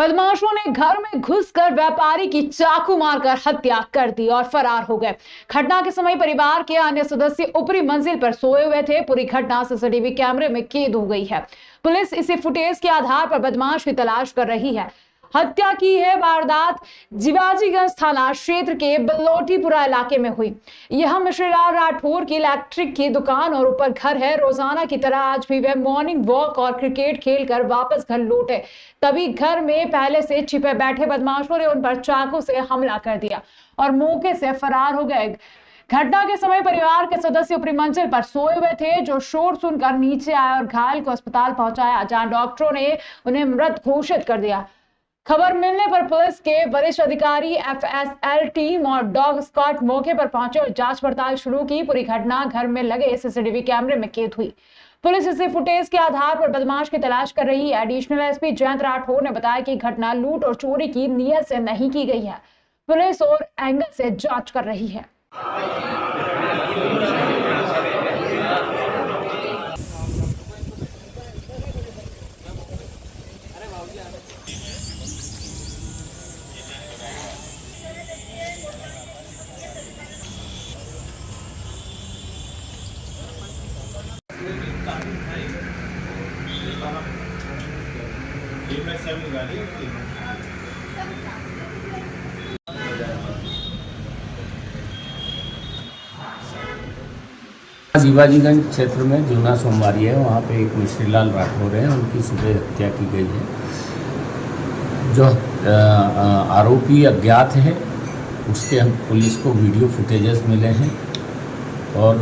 बदमाशों ने घर में घुसकर व्यापारी की चाकू मारकर हत्या कर दी और फरार हो गए। घटना के समय परिवार के अन्य सदस्य ऊपरी मंजिल पर सोए हुए थे। पूरी घटना सीसीटीवी कैमरे में कैद हो गई है। पुलिस इसी फुटेज के आधार पर बदमाश की तलाश कर रही है। हत्या की है वारदात जिवाजीगंज थाना क्षेत्र के बल्लोटीपुरा इलाके में हुई। यह मिश्रीलाल राठौर की इलेक्ट्रिक की दुकान और ऊपर घर है। रोजाना की तरह आज भी वह मॉर्निंग वॉक और क्रिकेट खेलकर वापस घर लौटे, तभी घर में पहले से छिपे बैठे बदमाशों ने उन पर चाकू से हमला कर दिया और मौके से फरार हो गए। घटना के समय परिवार के सदस्य ऊपरी मंजिल पर सोए हुए थे, जो शोर सुनकर नीचे आए और घायल को अस्पताल पहुंचाया, जहां डॉक्टरों ने उन्हें मृत घोषित कर दिया। खबर मिलने पर पुलिस के वरिष्ठ अधिकारी, एफएसएल टीम और डॉग स्क्वाड मौके पर पहुंचे और जांच पड़ताल शुरू की। पूरी घटना घर में लगे सीसीटीवी कैमरे में कैद हुई। पुलिस इसी फुटेज के आधार पर बदमाश की तलाश कर रही है। एडिशनल एसपी जयंत राठौर ने बताया कि घटना लूट और चोरी की नीयत से नहीं की गई है। पुलिस और एंगल से जांच कर रही है। शिवाजीगंज क्षेत्र में जूना सोमवारी है, वहाँ पे एक मिश्रीलाल राठौर है, उनकी सुबह हत्या की गई है। जो आरोपी अज्ञात है, उसके हम पुलिस को वीडियो फुटेजेस मिले हैं और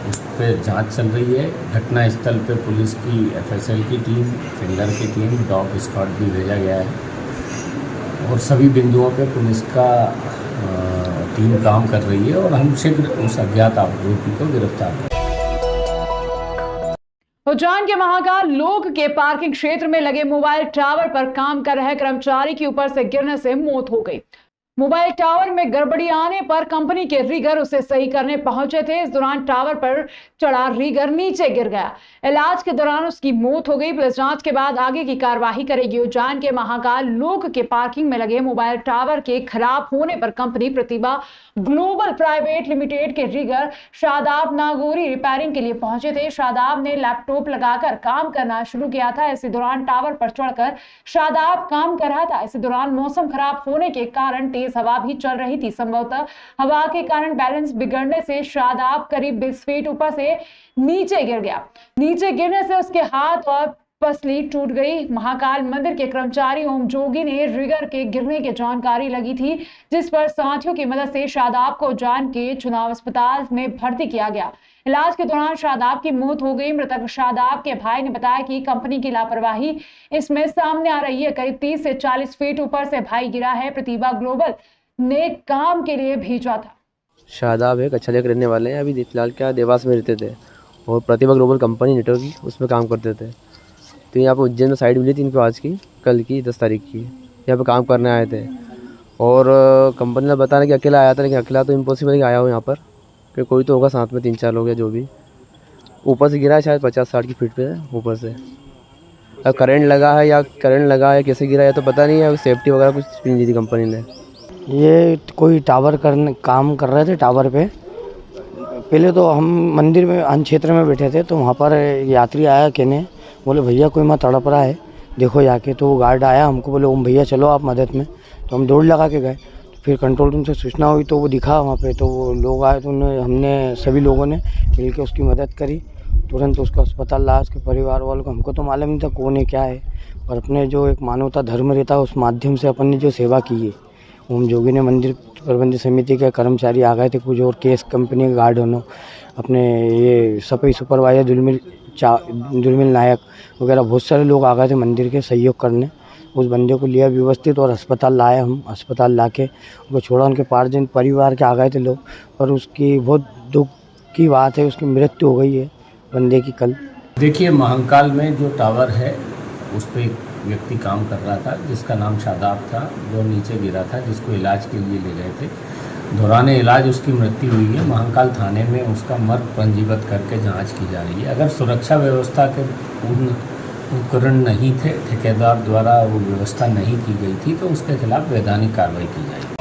उस पर जांच चल रही है। घटना स्थल पे पुलिस की एफएसएल की टीम, फिंगर की टीम, डॉग स्क्वाड भी भेजा गया है और सभी बिंदुओं पे पुलिस का टीम काम कर रही है और हम शीघ्र उस अज्ञात आरोपी को गिरफ्तार करेंगे। उज्जैन के महाकाल लोक के पार्किंग क्षेत्र में लगे मोबाइल टावर पर काम कर रहे कर्मचारी की ऊपर से गिरने से मौत हो गई। मोबाइल टावर में गड़बड़ी आने पर कंपनी के रीगर उसे सही करने पहुंचे थे। इस दौरान टावर पर चढ़ा रीगर नीचे गिर गया। इलाज के दौरान उसकी मौत हो गई। पुलिस जांच के बाद आगे की कार्रवाई करेगी। उज्जैन के महाकाल लोक के पार्किंग में लगे मोबाइल टावर के खराब होने पर कंपनी प्रतिभा ग्लोबल प्राइवेट लिमिटेड के रीगर शादाब नागौरी रिपेयरिंग के लिए पहुंचे थे। शादाब ने लैपटॉप लगाकर काम करना शुरू किया था। इसी दौरान टावर पर चढ़कर शादाब काम कर रहा था। इसी दौरान मौसम खराब होने के कारण तेज हवा भी चल रही थी। संभवतः हवा के कारण बैलेंस बिगड़ने से शादाब करीब 20 फीट ऊपर से नीचे गिर गया। नीचे गिरने से उसके हाथ और पसली टूट गई। महाकाल मंदिर के कर्मचारी ओम जोगी ने रिगर के गिरने की जानकारी लगी थी, जिस पर साथियों की मदद से शादाब को उज्जैन के चुनाव अस्पताल में भर्ती किया गया। इलाज के दौरान शादाब की मौत हो गई। मृतक शादाब के भाई ने बताया कि कंपनी की लापरवाही इसमें सामने आ रही है। करीब 30 से 40 फीट ऊपर से भाई गिरा है। प्रतिभा ग्लोबल ने काम के लिए भेजा था। शादाब एक अच्छा जगह रहने वाले हैं, अभी फिलहाल क्या देवास में रहते थे और प्रतिभा ग्लोबल कंपनी नेटवर्क की उसमें काम करते थे। तो यहाँ पर उज्जैन में साइड मिली थी इनको आज की, कल की 10 तारीख की। यहाँ पर काम करने आए थे और कंपनी ने बताया कि अकेला आया था, लेकिन अकेला तो इम्पॉसिबल ही आया हो यहाँ पर, कि कोई तो होगा साथ में, 3-4 लोग हैं जो भी। ऊपर से गिरा है, शायद 50-60 की फीट पे है ऊपर से। अब करंट लगा है कैसे गिरा है तो पता नहीं है। सेफ्टी वगैरह कुछ नहीं दी थी कंपनी ने। ये कोई टावर काम कर रहे थे टावर पे। पहले तो हम मंदिर में अन्य क्षेत्र में बैठे थे, तो वहाँ पर यात्री आया कहने, बोले भैया कोई मत तड़प रहा है, देखो जाके। तो वो गार्ड आया, हमको बोले ओम भैया चलो आप मदद में। तो हम दौड़ लगा के गए। फिर कंट्रोल रूम से सूचना हुई तो वो दिखा वहाँ पे, तो वो लोग आए, तो हमने सभी लोगों ने मिलकर उसकी मदद करी। तुरंत उसको अस्पताल लाया। उसके परिवार वालों को, हमको तो मालूम नहीं था कौन है क्या है, पर अपने जो एक मानवता धर्म रहता है उस माध्यम से अपन ने जो सेवा की है। ओम जोगी ने मंदिर प्रबंध समिति के कर्मचारी आ गए थे कुछ, और केस कंपनी के गार्ड होने, अपने ये सफाई सुपरवाइजर दुलमिल नायक वगैरह बहुत सारे लोग आ गए थे मंदिर के सहयोग करने। उस बंदे को लिया व्यवस्थित और अस्पताल लाए हम। अस्पताल ला के उनको छोड़ा। उनके 5 दिन परिवार के आ गए थे लोग, पर उसकी बहुत दुख की बात है, उसकी मृत्यु हो गई है बंदे की कल। देखिए, महाकाल में जो टावर है उस पर एक व्यक्ति काम कर रहा था जिसका नाम शादाब था, जो नीचे गिरा था, जिसको इलाज के लिए ले गए थे। दौरान इलाज उसकी मृत्यु हुई है। महाकाल थाने में उसका मर्ग पंजीबद्ध करके जांच की जा रही है। अगर सुरक्षा व्यवस्था के पूर्ण उपकरण नहीं थे, ठेकेदार द्वारा वो व्यवस्था नहीं की गई थी, तो उसके खिलाफ वैधानिक कार्रवाई की जाएगी।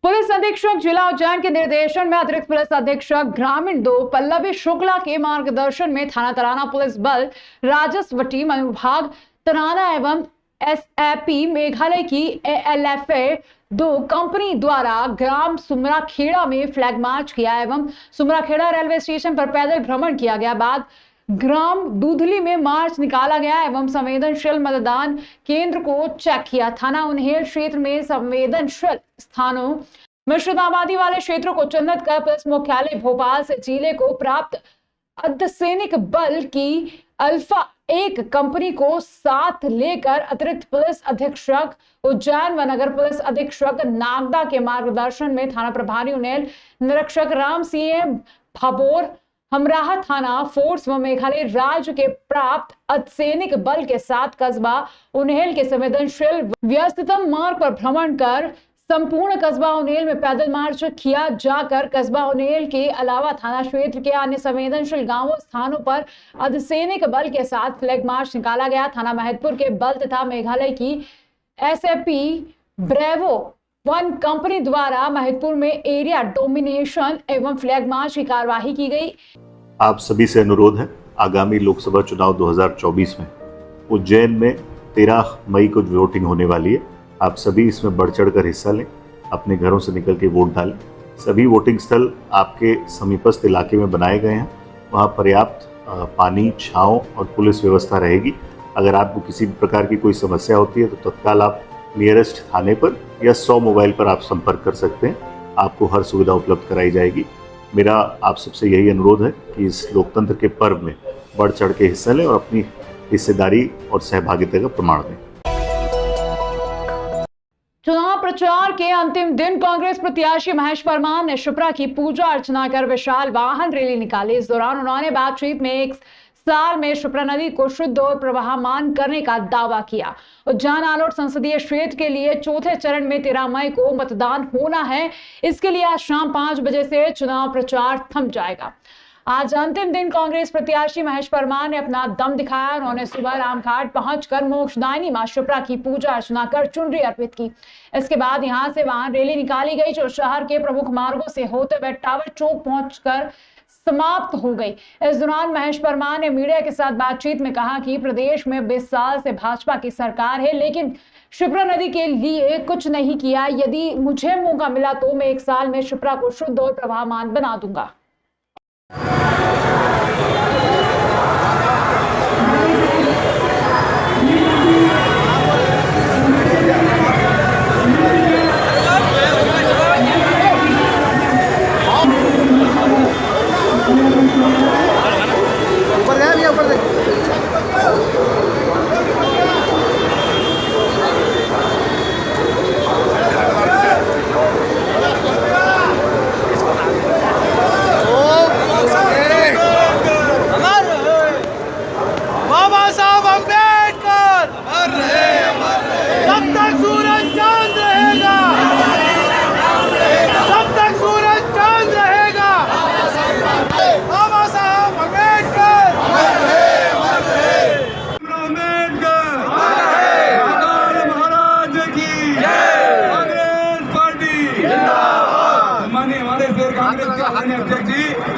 पुलिस अधीक्षक जिला उज्जैन के निर्देशन में अतिरिक्त पुलिस अधीक्षक ग्रामीण 2 पल्लवी शुक्ला के मार्गदर्शन में थाना तराना पुलिस बल राजस्व टीम अनुभाग तराना एवं एसएपी मेघालय की एएलएफए 2 कंपनी द्वारा ग्राम सुमराखेड़ा में फ्लैग मार्च किया एवं सुमराखेड़ा रेलवे स्टेशन पर पैदल भ्रमण किया गया। बाद ग्राम दूधली में मार्च निकाला गया एवं संवेदनशील मतदान केंद्र को चेक किया। थाना उन्हेल क्षेत्र में संवेदनशील स्थानों मिश्रित आबादी वाले क्षेत्रों को चिन्हित कर पुलिस मुख्यालय भोपाल से जिले को प्राप्त अर्धसैनिक बल की अल्फा 1 कंपनी को साथ लेकर अतिरिक्त पुलिस अधीक्षक उज्जैन व नगर पुलिस अधीक्षक नागदा के मार्गदर्शन में थाना प्रभारी उन्हेल निरीक्षक राम सिंह भाबोर हमराहा थाना फोर्स व मेघालय राज्य के प्राप्त अर्धसैनिक बल के साथ कस्बा उन्हेल के संवेदनशील व्यस्ततम मार्ग पर भ्रमण कर संपूर्ण कस्बा उन्हेल में पैदल मार्च किया जाकर कस्बा उन्हेल के अलावा थाना क्षेत्र के अन्य संवेदनशील गांवों स्थानों पर अर्धसैनिक बल के साथ फ्लैग मार्च निकाला गया। थाना महतपुर के बल तथा मेघालय की एसएपी ब्रेवो 1 कंपनी द्वारा महतपुर में एरिया डोमिनेशन एवं फ्लैग मार्च की कार्यवाही की गई। आप सभी से अनुरोध है, आगामी लोकसभा चुनाव 2024 में उज्जैन में 13 मई को वोटिंग होने वाली है। आप सभी इसमें बढ़ चढ़ कर हिस्सा लें, अपने घरों से निकल के वोट डालें। सभी वोटिंग स्थल आपके समीपस्थ इलाके में बनाए गए हैं, वहाँ पर्याप्त पानी, छांव और पुलिस व्यवस्था रहेगी। अगर आपको किसी भी प्रकार की कोई समस्या होती है तो तत्काल आप नियरेस्ट थाने पर या 100 मोबाइल पर आप संपर्क कर सकते हैं, आपको हर सुविधा उपलब्ध कराई जाएगी। मेरा आप सबसे यही अनुरोध है कि इस लोकतंत्र के पर्व में बढ़ चढ़ के हिस्सा लें और अपनी हिस्सेदारी और सहभागिता का प्रमाण दें। चुनाव प्रचार के अंतिम दिन कांग्रेस प्रत्याशी महेश परमार ने शिप्रा की पूजा अर्चना कर विशाल वाहन रैली निकाली। इस दौरान उन्होंने बातचीत में 1 साल में शिप्रा नदी को शुद्ध और प्रवाहमान करने का दावा किया। उज्जैन आलोट संसदीय क्षेत्र के लिए चौथे चरण में 13 मई को मतदान होना है। इसके लिए आज शाम 5 बजे से चुनाव प्रचार थम जाएगा। आज अंतिम दिन कांग्रेस प्रत्याशी महेश परमार ने अपना दम दिखाया। उन्होंने सुबह रामघाट पहुंचकर मोक्षदायिनी मां शिप्रा की पूजा अर्चना कर चुनरी अर्पित की। इसके बाद यहां से वाहन रैली निकाली गई जो शहर के प्रमुख मार्गों से होते हुए टावर चौक पहुंचकर समाप्त हो गई। इस दौरान महेश परमार ने मीडिया के साथ बातचीत में कहा कि प्रदेश में 20 साल से भाजपा की सरकार है, लेकिन शिप्रा नदी के लिए कुछ नहीं किया। यदि मुझे मौका मिला तो मैं 1 साल में शिप्रा को शुद्ध और प्रवाहमान बना दूंगा।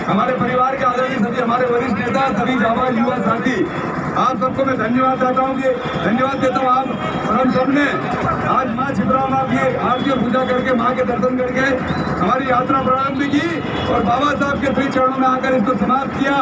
हमारे परिवार के आदरणीय सभी हमारे वरिष्ठ नेता, सभी जाबाज युवा साथी, आप सबको मैं धन्यवाद देता हूँ धन्यवाद देता हूँ। आप हम सब ने आज माँ शिप्रा माँ की आरती और पूजा करके माँ के दर्शन करके हमारी यात्रा प्रारंभ की और बाबा साहब के श्री चरणों में आकर इसको समाप्त किया।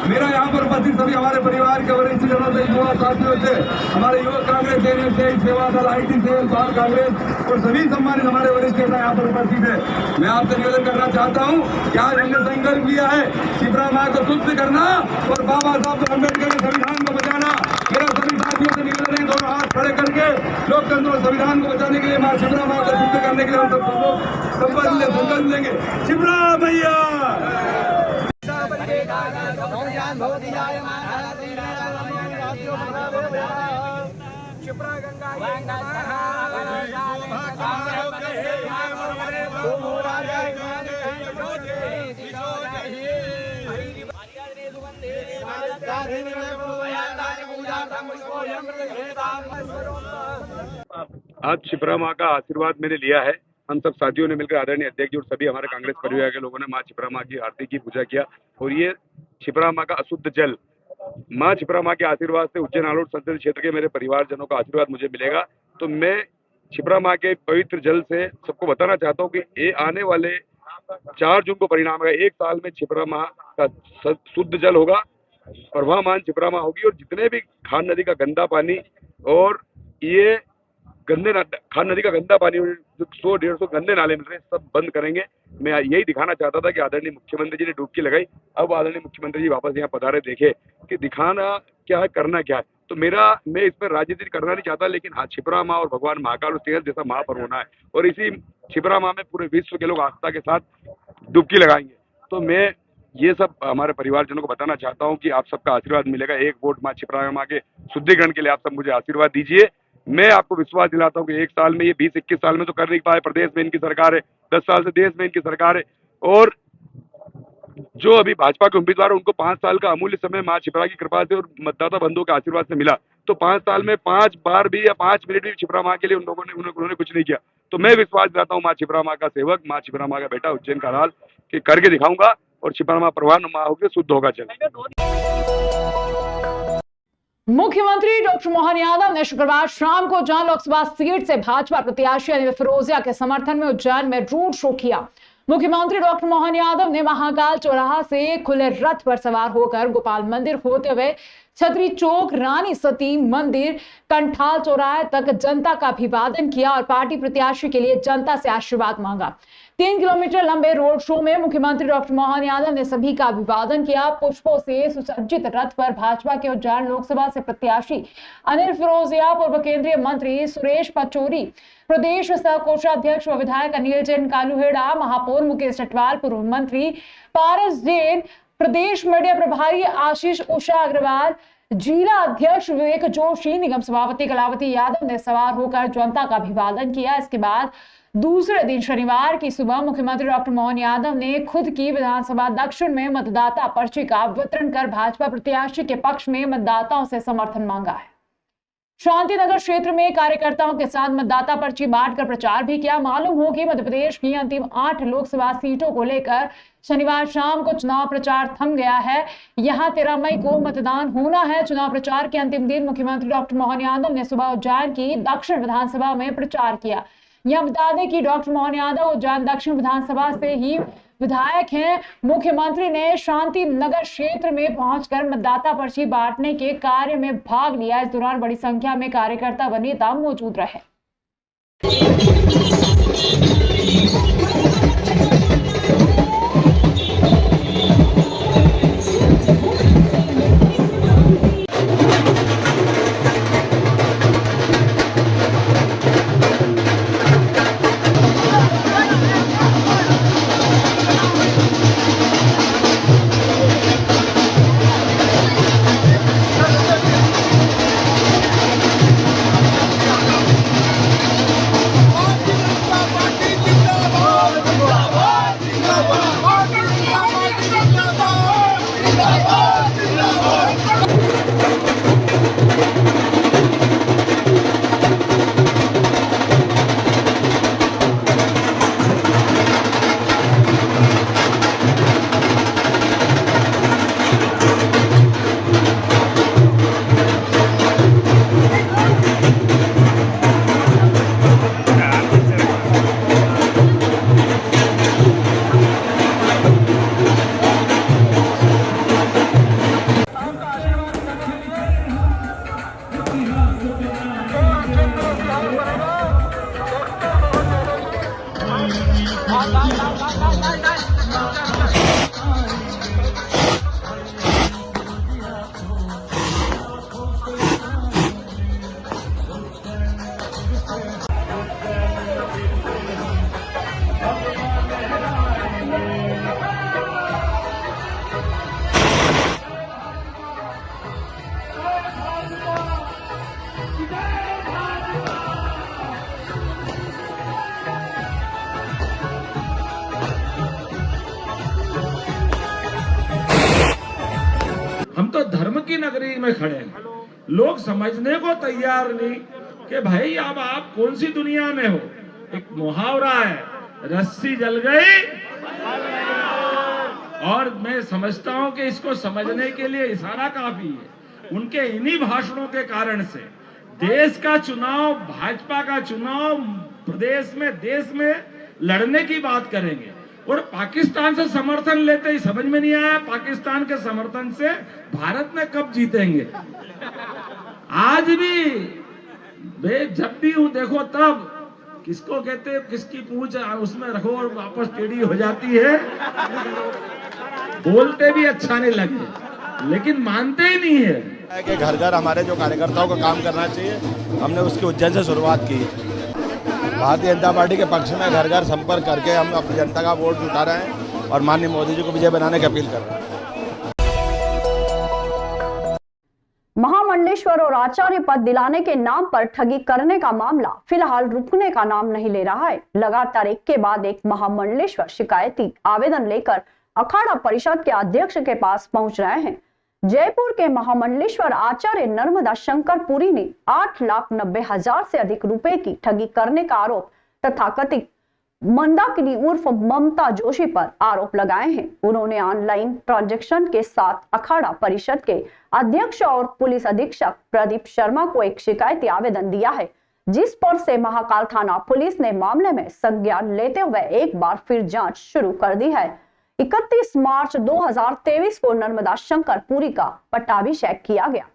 मेरा यहाँ पर उपस्थित सभी हमारे परिवार के वरिष्ठ जनों से, युवा साथियों से, हमारे युवक कांग्रेस से, सेवा दल, IT सेल, बाल कांग्रेस और सभी सम्मानित हमारे वरिष्ठ नेता यहाँ पर उपस्थित है। मैं आपसे निवेदन करना चाहता हूँ कि आज हमने संकल्प लिया है शिप्रा माँ को शुद्ध करना और बाबा साहब अम्बेडकर के संविधान को बचाना। मेरा सभी साथियों से निवेदन है, दोनों हाथ खड़े करके लोकतंत्र और संविधान को बचाने के लिए माँ शिप्रा माँ को शुद्ध करने के लिए हम सब लोग संकल्प लेंगे। शिप्रा भैया गंगा आज शिप्रा माँ का आशीर्वाद मैंने लिया है। हम सब साथियों ने मिलकर आदरणीय अध्यक्ष और सभी हमारे कांग्रेस परिवार के लोगों ने माँ शिप्रा माँ की आरती की, पूजा किया। और ये शिप्रा माँ का अशुद्ध जल, माँ शिप्रा माँ के आशीर्वाद से उज्जैन आलोट संसदीय क्षेत्र के मेरे परिवारजनों का आशीर्वाद मुझे मिलेगा। तो मैं शिप्रा माँ के पवित्र जल से सबको बताना चाहता हूँ कि ये आने वाले 4 जून को परिणाम है। 1 साल में शिप्रा माँ का शुद्ध जल होगा, प्रवाहमान शिप्रा माँ होगी। और जितने भी खान नदी का गंदा पानी और ये खान नदी का गंदा पानी, जो 100-150 गंदे नाले मिल रहे हैं, सब बंद करेंगे। मैं यही दिखाना चाहता था कि आदरणीय मुख्यमंत्री जी ने डुबकी लगाई, अब आदरणीय मुख्यमंत्री जी वापस यहाँ पधारे, देखे कि दिखाना क्या है, करना क्या है। तो मैं इसमें राजनीति करना नहीं चाहता, लेकिन हाँ, शिप्रा माँ और भगवान महाकाल और सिंह जैसा महापर्व होना है और इसी शिप्रा माँ में पूरे विश्व के लोग आस्था के साथ डुबकी लगाएंगे। तो मैं ये सब हमारे परिवारजनों को बताना चाहता हूँ कि आप सबका आशीर्वाद मिलेगा। 1 वोट माँ शिप्रा माँ के शुद्धिकरण के लिए आप सब मुझे आशीर्वाद दीजिए। मैं आपको विश्वास दिलाता हूँ कि 1 साल में, ये 20-21 साल में तो कर नहीं पाए, प्रदेश में इनकी सरकार है, 10 साल से देश में इनकी सरकार है। और जो अभी भाजपा के उम्मीदवार, उनको 5 साल का अमूल्य समय माँ शिप्रा की कृपा से और मतदाता बंधुओं के आशीर्वाद से मिला। तो 5 साल में 5 बार भी या 5 मिनट भी शिप्रा माँ के लिए उन्होंने कुछ नहीं किया। तो मैं विश्वास दिलाता हूँ माँ शिप्रा माँ का सेवक, माँ शिप्रा माँ का बेटा, उज्जैन का लाल, कि करके दिखाऊंगा और शिप्रा माँ प्रवान माँ होकर शुद्ध होगा चल। मुख्यमंत्री डॉक्टर मोहन यादव ने शुक्रवार शाम को उज्जैन लोकसभा सीट से भाजपा प्रत्याशी अनिल फिरोजिया के समर्थन में उज्जैन में रोड शो किया। मुख्यमंत्री डॉक्टर मोहन यादव ने महाकाल चौराहा से खुले रथ पर सवार होकर गोपाल मंदिर होते हुए छतरी चौक, रानी सती मंदिर, कंठाल चौराहे तक जनता का अभिवादन किया और पार्टी प्रत्याशी के लिए जनता से आशीर्वाद मांगा। 3 किलोमीटर लंबे रोड शो में मुख्यमंत्री डॉक्टर मोहन यादव ने सभी का अभिवादन किया। पुष्पों से सुसज्जित रथ पर भाजपा के उज्जैन लोकसभा से प्रत्याशी अनिल फिरोजिया, पूर्व केंद्रीय मंत्री सुरेश पचौरी, प्रदेश सह कोषाध्यक्ष व विधायक अनिल जैन कालूहेड़ा, महापौर मुकेश चटवाल, पूर्व मंत्री पारस जैन, प्रदेश मीडिया प्रभारी आशीष उषा अग्रवाल, जिला अध्यक्ष विवेक जोशी, निगम सभापति कलावती यादव ने सवार होकर जनता का अभिवादन किया। इसके बाद दूसरे दिन शनिवार की सुबह मुख्यमंत्री डॉक्टर मोहन यादव ने खुद की विधानसभा दक्षिण में मतदाता पर्ची का वितरण कर भाजपा प्रत्याशी के पक्ष में मतदाताओं से समर्थन मांगा है। शांतिनगर क्षेत्र में कार्यकर्ताओं के साथ मतदाता पर्ची बांटकर प्रचार भी किया। मालूम हो कि मध्य प्रदेश की अंतिम 8 लोकसभा सीटों को लेकर शनिवार शाम को चुनाव प्रचार थम गया है। यहां 13 मई को मतदान होना है। चुनाव प्रचार के अंतिम दिन मुख्यमंत्री डॉक्टर मोहन यादव ने सुबह उज्जैन की दक्षिण विधानसभा में प्रचार किया। यह बता दें कि डॉक्टर मोहन यादव उज्जैन दक्षिण विधानसभा से ही विधायक हैं। मुख्यमंत्री ने शांति नगर क्षेत्र में पहुंचकर मतदाता पर्ची बांटने के कार्य में भाग लिया। इस दौरान बड़ी संख्या में कार्यकर्ता व नेता मौजूद रहे। हम तो धर्म की नगरी में खड़े हैं, लोग समझने को तैयार नहीं कि भाई अब आप कौन सी दुनिया में हो। एक मुहावरा है, रस्सी जल गई। और मैं समझता हूं कि इसको समझने के लिए इशारा काफी है। उनके इन्हीं भाषणों के कारण से देश का चुनाव, भाजपा का चुनाव प्रदेश में, देश में लड़ने की बात करेंगे और पाकिस्तान से समर्थन लेते ही समझ में नहीं आया पाकिस्तान के समर्थन से भारत में कब जीतेंगे। आज भी जब भी हूं देखो तब किसको कहते हैं, किसकी पूछ उसमें रखो और वापस टेढ़ी हो जाती है। बोलते भी अच्छा नहीं लगे लेकिन मानते ही नहीं है कि घर घर हमारे जो कार्यकर्ताओं का काम करना चाहिए। हमने उसकी उज्जैन से शुरुआत की है। भारतीय जनता पार्टी के पक्ष में घर घर संपर्क करके हम अपनी जनता का वोट जुटा रहे हैं और माननीय मोदी जी को विजय बनाने की अपील कर रहे हैं। महामंडलेश्वर और आचार्य पद दिलाने के नाम पर ठगी करने का मामला फिलहाल रुकने का नाम नहीं ले रहा है। लगातार एक के बाद एक महामंडलेश्वर शिकायती आवेदन लेकर अखाड़ा परिषद के अध्यक्ष के पास पहुंच रहे हैं। जयपुर के महामंडलेश्वर आचार्य नर्मदा शंकर पुरी ने 8,90,000 से अधिक रुपए की ठगी करने का आरोप तथाकथित मंदाकिनी उर्फ ममता जोशी पर आरोप लगाए हैं। उन्होंने ऑनलाइन ट्रांजैक्शन के साथ अखाड़ा परिषद के अध्यक्ष और पुलिस अधीक्षक प्रदीप शर्मा को एक शिकायती आवेदन दिया है, जिस पर से महाकाल थाना पुलिस ने मामले में संज्ञान लेते हुए एक बार फिर जांच शुरू कर दी है। 31 मार्च 2023 को नर्मदा शंकर पुरी का पट्टाभिषेक किया गया।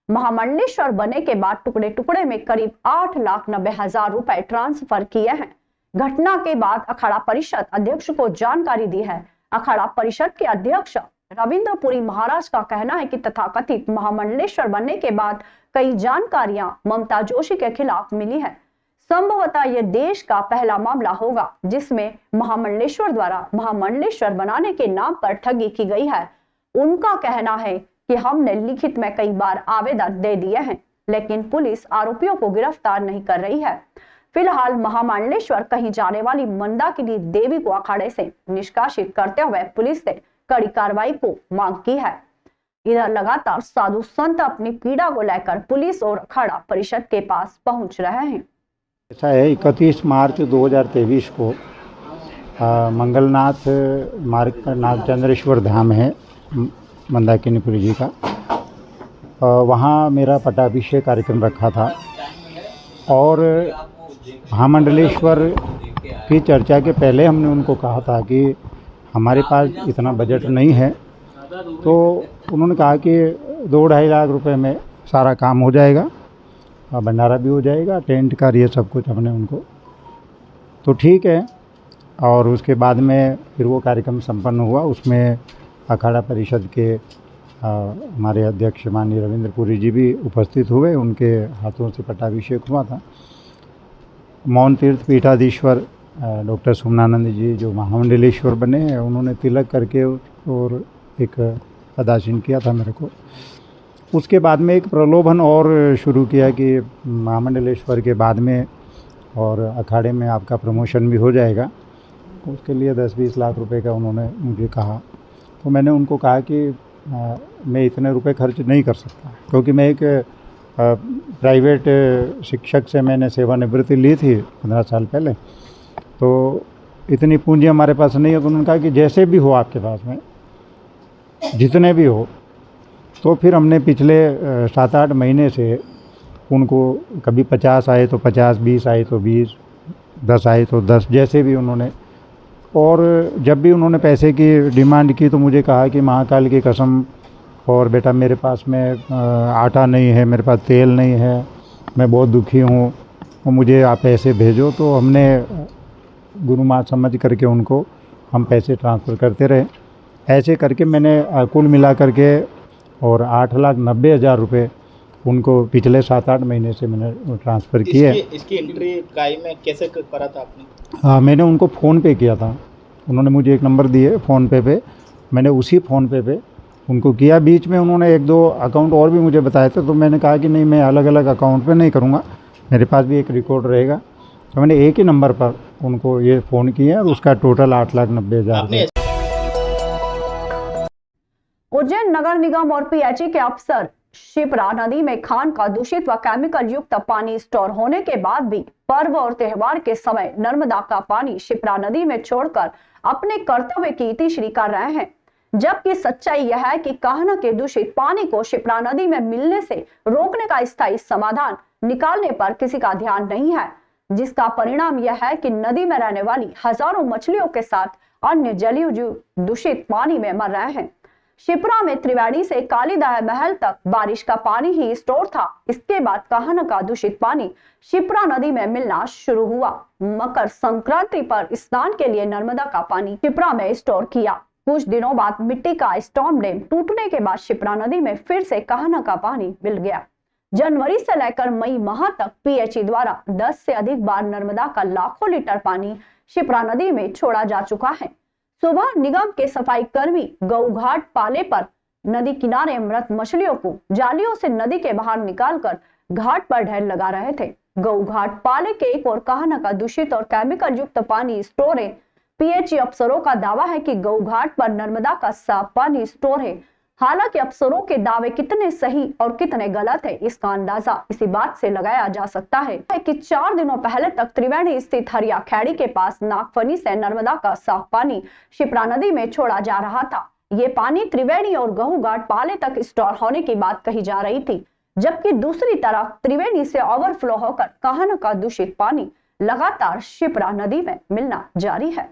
महामंडलेश्वर बनने के बाद टुकड़े टुकड़े में करीब 8,90,000 रुपए ट्रांसफर किए हैं। घटना के बाद अखाड़ा परिषद अध्यक्ष को जानकारी दी है। अखाड़ा परिषद के अध्यक्ष रविंद्र पुरी महाराज का कहना है कि तथाकथित महामंडलेश्वर बनने के बाद कई जानकारियां ममता जोशी के खिलाफ मिली है। संभवतः यह देश का पहला मामला होगा जिसमें महामंडलेश्वर द्वारा महामंडलेश्वर बनाने के नाम पर ठगी की गई है। उनका कहना है कि हमने लिखित में कई बार आवेदन दे दिए हैं, लेकिन पुलिस आरोपियों को गिरफ्तार नहीं कर रही है। फिलहाल महामंडलेश्वर कहीं जाने वाली मंदाकिनी देवी को अखाड़े से निष्कासित करते हुए पुलिस से कड़ी कार्रवाई को मांग की है। इधर लगातार साधु संत अपनी पीड़ा को लेकर पुलिस और अखाड़ा परिषद के पास पहुंच रहे हैं। ऐसा है, 31 मार्च 2023 को मंगलनाथ मार्ग पर नागचंद्रेश्वर धाम है मंदाकिनीपुरी जी का, वहाँ मेरा पट्टाभिषेक कार्यक्रम रखा था और महामंडलेश्वर की चर्चा के पहले हमने उनको कहा था कि हमारे पास इतना बजट नहीं है, तो उन्होंने कहा कि 2-2.5 लाख रुपए में सारा काम हो जाएगा, भंडारा भी हो जाएगा, टेंट का ये सब कुछ हमने उनको, तो ठीक है। और उसके बाद में फिर वो कार्यक्रम संपन्न हुआ। उसमें अखाड़ा परिषद के हमारे अध्यक्ष माननीय रविंद्र पुरी जी भी उपस्थित हुए, उनके हाथों से पट्टाभिषेक हुआ था। मौन तीर्थ पीठाधीश्वर डॉक्टर सोमनानंद जी जो महामंडलेश्वर बने हैं, उन्होंने तिलक करके और एक पदासीन किया था मेरे को। उसके बाद में एक प्रलोभन और शुरू किया कि महामंडलेश्वर के बाद में और अखाड़े में आपका प्रमोशन भी हो जाएगा। उसके लिए 10-20 लाख रुपए का उन्होंने मुझे कहा, तो मैंने उनको कहा कि मैं इतने रुपए खर्च नहीं कर सकता, क्योंकि मैं एक प्राइवेट शिक्षक से मैंने सेवानिवृत्ति ली थी 15 साल पहले, तो इतनी पूंजी हमारे पास नहीं है। तो उन्होंने कहा कि जैसे भी हो आपके पास में, जितने भी हो। तो फिर हमने पिछले 7-8 महीने से उनको कभी 50 आए तो 50, 20 आए तो 20, 10 आए तो 10, जैसे भी उन्होंने। और जब भी उन्होंने पैसे की डिमांड की तो मुझे कहा कि महाकाल की कसम, और बेटा मेरे पास में आटा नहीं है, मेरे पास तेल नहीं है, मैं बहुत दुखी हूँ, और मुझे आप पैसे भेजो। तो हमने गुरु माँ समझ करके उनको हम पैसे ट्रांसफ़र करते रहे। ऐसे करके मैंने कुल मिला करके और 8,90,000 रुपये उनको पिछले 7-8 महीने से मैंने ट्रांसफ़र किए। इसकी एंट्री काई में कैसे करा था आपने? हाँ, मैंने उनको फ़ोन पे किया था। उन्होंने मुझे एक नंबर दिए फ़ोन पे, मैंने उसी फ़ोन पे उनको किया। बीच में उन्होंने 1-2 अकाउंट और भी मुझे बताए थे, तो मैंने कहा कि नहीं, मैं अलग अलग अकाउंट पे नहीं करूँगा, मेरे पास भी एक रिकॉर्ड रहेगा। तो मैंने एक ही नंबर पर उनको ये फ़ोन किया और उसका टोटल 8,90,000। उज्जैन नगर निगम और पीएचई के अफसर शिप्रा नदी में खान का दूषित व केमिकल युक्त पानी स्टोर होने के बाद भी पर्व और त्योहार के समय नर्मदा का पानी शिप्रा नदी में छोड़कर अपने कर्तव्य की इतिश्री कर रहे हैं। जबकि सच्चाई यह है कि कान्हा के दूषित पानी को शिप्रा नदी में मिलने से रोकने का स्थायी समाधान निकालने पर किसी का ध्यान नहीं है, जिसका परिणाम यह है कि नदी में रहने वाली हजारों मछलियों के साथ अन्य जलीय जीव दूषित पानी में मर रहे हैं। शिप्रा में त्रिवेणी से कालीदह महल तक बारिश का पानी ही स्टोर था। इसके बाद कान्हा का दूषित पानी शिप्रा नदी में मिलना शुरू हुआ। मकर संक्रांति पर स्नान के लिए नर्मदा का पानी शिप्रा में स्टोर किया। कुछ दिनों बाद मिट्टी का स्टॉर्म डैम टूटने के बाद शिप्रा नदी में फिर से कान्हा का पानी मिल गया। जनवरी से लेकर मई माह तक पीएचई द्वारा 10 से अधिक बार नर्मदा का लाखों लीटर पानी शिप्रा नदी में छोड़ा जा चुका है। सुबह निगम के सफाई कर्मी गौ घाट पाले पर नदी किनारे मृत मछलियों को जालियों से नदी के बाहर निकालकर घाट पर ढेर लगा रहे थे। गौ घाट पाले के एक और कान्हा का दूषित और केमिकल युक्त पानी स्टोर है। पीएचई अफसरों का दावा है कि गौ घाट पर नर्मदा का साफ पानी स्टोर है। हालांकि अफसरों के दावे कितने सही और कितने गलत है, इसका अंदाजा इसी बात से लगाया जा सकता है कि 4 दिनों पहले तक त्रिवेणी स्थित हरिया खेड़ी के पास नागफनी से नर्मदा का साफ पानी शिप्रा नदी में छोड़ा जा रहा था। ये पानी त्रिवेणी और गहू घाट पाले तक स्टोर होने की बात कही जा रही थी, जबकि दूसरी तरफ त्रिवेणी से ओवरफ्लो होकर कान्हा का दूषित पानी लगातार शिप्रा नदी में मिलना जारी है।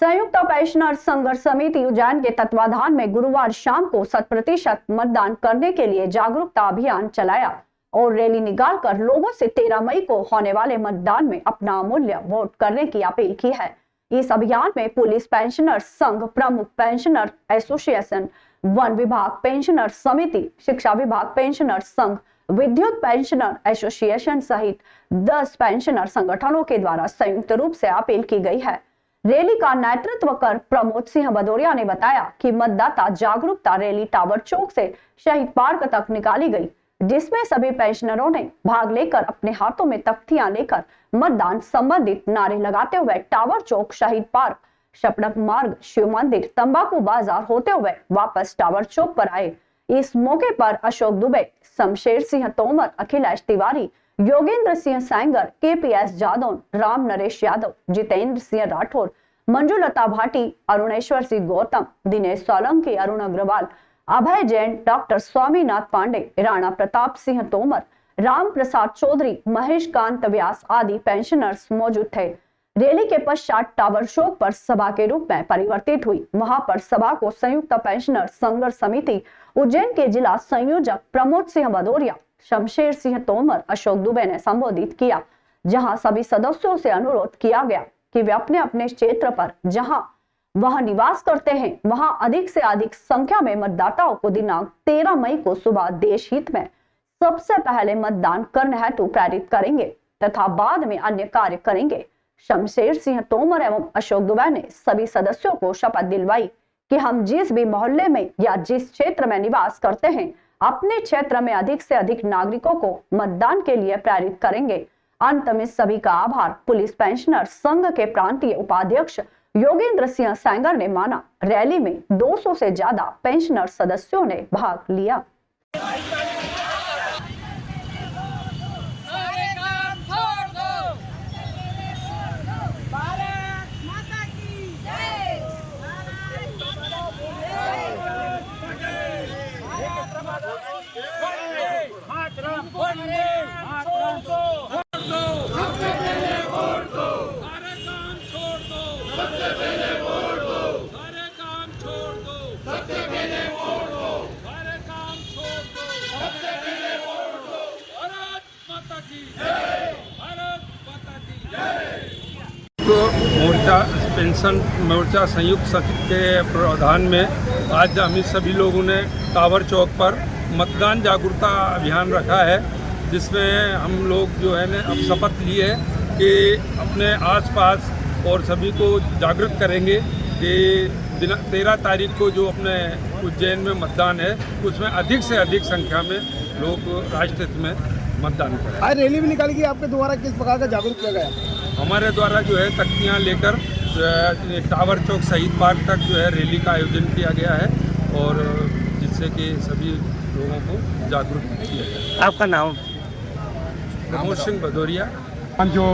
संयुक्त पेंशनर संघर्ष समिति उज्जैन के तत्वाधान में गुरुवार शाम को 100% मतदान करने के लिए जागरूकता अभियान चलाया और रैली निकालकर लोगों से 13 मई को होने वाले मतदान में अपना अमूल्य वोट करने की अपील की है। इस अभियान में पुलिस पेंशनर संघ प्रमुख, पेंशनर एसोसिएशन, वन विभाग पेंशनर समिति, शिक्षा विभाग पेंशनर संघ, विद्युत पेंशनर एसोसिएशन सहित 10 पेंशनर संगठनों के द्वारा संयुक्त रूप से अपील की गई है। रैली का नेतृत्व कर प्रमोद सिंह भदौरिया ने बताया कि मतदाता जागरूकता रैली टावर चौक से शहीद पार्क तक निकाली गई, जिसमें सभी पेंशनरों ने भाग लेकर अपने हाथों में तख्तियां लेकर मतदान संबंधित नारे लगाते हुए टावर चौक, शहीद पार्क, शपनक मार्ग, शिव मंदिर, तंबाकू बाजार होते हुए वापस टावर चौक पर आए। इस मौके पर अशोक दुबे, शमशेर सिंह तोमर, अखिलेश तिवारी, योगेंद्र सिंह सैंगर, केपीएस जादव, राम नरेश यादव, जितेंद्र सिंह राठौर, मंजुलता भाटी, अरुणेश्वर सिंह गौतम, दिनेश सोलंकी, अरुण अग्रवाल, अभय जैन, डॉक्टर स्वामीनाथ पांडे, राणा प्रताप सिंह तोमर, राम प्रसाद चौधरी, महेश कांत व्यास आदि पेंशनर्स मौजूद थे। रैली के पश्चात टावर चौक पर सभा के रूप में परिवर्तित हुई। वहां पर सभा को संयुक्त पेंशनर संघर्ष समिति उज्जैन के जिला संयोजक प्रमोद सिंह भदौरिया, शमशेर सिंह तोमर, अशोक दुबे ने संबोधित किया, जहां सभी सदस्यों से अनुरोध किया गया कि वे अपने अपने क्षेत्र पर जहां वह निवास करते हैं वहां अधिक से अधिक संख्या में मतदाताओं को दिनांक 13 मई को सुबह देश हित में सबसे पहले मतदान करने हेतु प्रेरित करेंगे तथा बाद में अन्य कार्य करेंगे। शमशेर सिंह तोमर एवं अशोक दुबे ने सभी सदस्यों को शपथ दिलवाई कि हम जिस भी मोहल्ले में या जिस क्षेत्र में निवास करते हैं अपने क्षेत्र में अधिक से अधिक नागरिकों को मतदान के लिए प्रेरित करेंगे। अंत में सभी का आभार पुलिस पेंशनर संघ के प्रांतीय उपाध्यक्ष योगेंद्र सिंह सैंगर ने माना। रैली में 200 से ज्यादा पेंशनर सदस्यों ने भाग लिया। मोर्चा पेंशन मोर्चा संयुक्त सचिव के प्रावधान में आज हम सभी लोगों ने टावर चौक पर मतदान जागरूकता अभियान रखा है, जिसमें हम लोग जो है अब शपथ लिए कि अपने आसपास और सभी को जागरूक करेंगे कि 13 तारीख को जो अपने उज्जैन में मतदान है उसमें अधिक से अधिक संख्या में लोग राष्ट्र हित में मतदान करें। आज रैली भी निकाली गई, आपके द्वारा किस प्रकार का जागरूक किया गया? हमारे द्वारा जो है तख्तियाँ लेकर जो है टावर चौक शहीद पार्क तक जो है रैली का आयोजन किया गया है और जिससे कि सभी लोगों को जागरूक किया गया। आपका नाम? प्रमोद सिंह भदौरिया। जो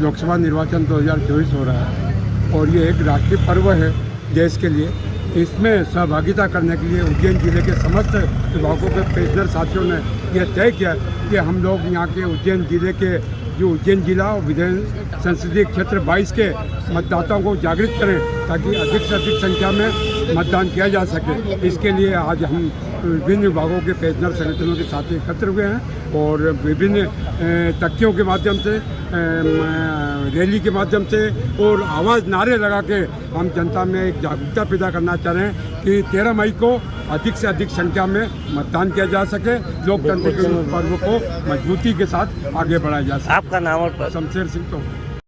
लोकसभा निर्वाचन 2024 हो रहा है और ये एक राष्ट्रीय पर्व है देश के लिए, इसमें सहभागिता करने के लिए उज्जैन जिले के समस्त विभागों के पेंशनर साथियों ने यह तय किया कि हम लोग यहाँ के उज्जैन जिले के जो उज्जैन जिला और विधान संसदीय क्षेत्र 22 के मतदाताओं को जागृत करें ताकि अधिक से अधिक संख्या में मतदान किया जा सके। इसके लिए आज हम विभिन्न विभागों के पेंशनर संगठनों के साथ एकत्र हुए हैं और विभिन्न तख्तियों के माध्यम से, रैली के माध्यम से और आवाज़ नारे लगा के हम जनता में एक जागरूकता पैदा करना चाह रहे हैं कि 13 मई को अधिक से अधिक संख्या में मतदान किया जा सके, लोकतंत्र के पर्व को मजबूती के साथ आगे बढ़ाया जा सके। आपका नाम और शमशेर सिंह तो